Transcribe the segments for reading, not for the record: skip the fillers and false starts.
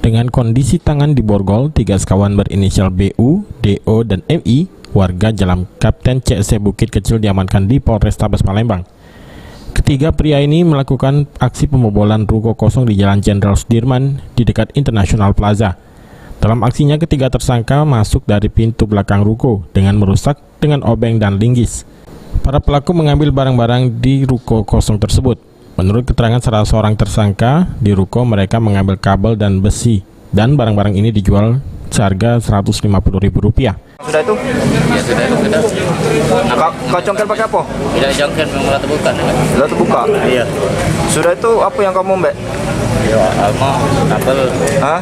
Dengan kondisi tangan diborgol, 3 sekawan berinisial BU, DO, dan MI, warga Jalan Kapten CSC Bukit Kecil diamankan di Polrestabes Palembang. Ketiga pria ini melakukan aksi pembobolan ruko kosong di Jalan Jenderal Sudirman di dekat International Plaza. Dalam aksinya, ketiga tersangka masuk dari pintu belakang ruko dengan merusak dengan obeng dan linggis. Para pelaku mengambil barang-barang di ruko kosong tersebut. Menurut keterangan salah seorang tersangka, di ruko mereka mengambil kabel dan besi, dan barang-barang ini dijual seharga Rp150.000. Sudah itu? Ya sudah. Kau congkel pakai apa? Tidak jangkar memang terbuka. Sudah terbuka? Iya. Sudah itu apa yang kamu mbak? Ya, kabel. Hah?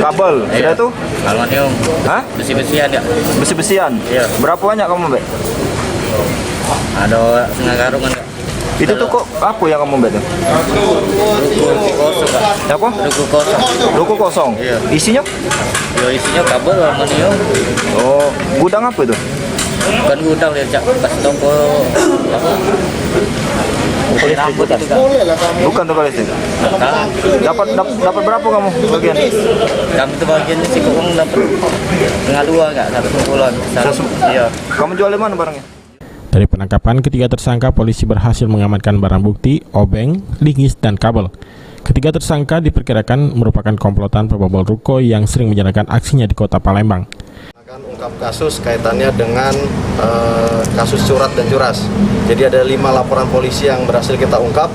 Kabel? Sudah Iya. itu? Aluminium. Hah? Besi-besian ya. Besi-besian? Iya. Berapa banyak kamu mbak? Ada setengah karung enggak? Itu tuh kok apa yang kamu mbak? Ruko kosong Pak. Apa? Ruko kosong. Ruko kosong? Iya. Isinya? Ya isinya kabel aluminium. Oh, gudang apa itu? Bukan gudang dia cak pas toko apa? Rambut itu kan. Bukan toko listrik. Dapat berapa kamu bagian? Kami itu bagian ini sih uang dapat setengah 2 enggak 1 kumpulan. Iya. Kamu jual di mana barangnya? Dari penangkapan ketiga tersangka, polisi berhasil mengamankan barang bukti, obeng, linggis, dan kabel. Ketiga tersangka diperkirakan merupakan komplotan pembobol ruko yang sering menjalankan aksinya di kota Palembang. Akan ungkap kasus kaitannya dengan kasus curat dan curas. Jadi ada 5 laporan polisi yang berhasil kita ungkap,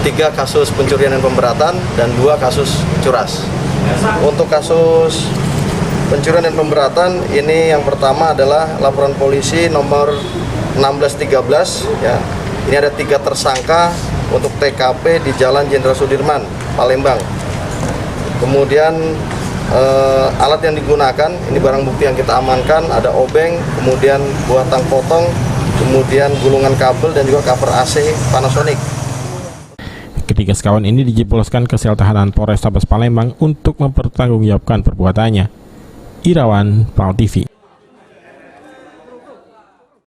3 kasus pencurian dan pemberatan, dan 2 kasus curas. Untuk kasus pencurian dan pemberatan, ini yang pertama adalah laporan polisi nomor 1613. Ya. Ini ada 3 tersangka untuk TKP di Jalan Jenderal Sudirman, Palembang. Kemudian alat yang digunakan, ini barang bukti yang kita amankan, ada obeng, kemudian buatan potong, kemudian gulungan kabel, dan juga cover AC Panasonic. Ketiga sekawan ini dijebloskan ke sel tahanan Polrestabes Palembang untuk mempertanggungjawabkan perbuatannya. Irawan, PAL TV.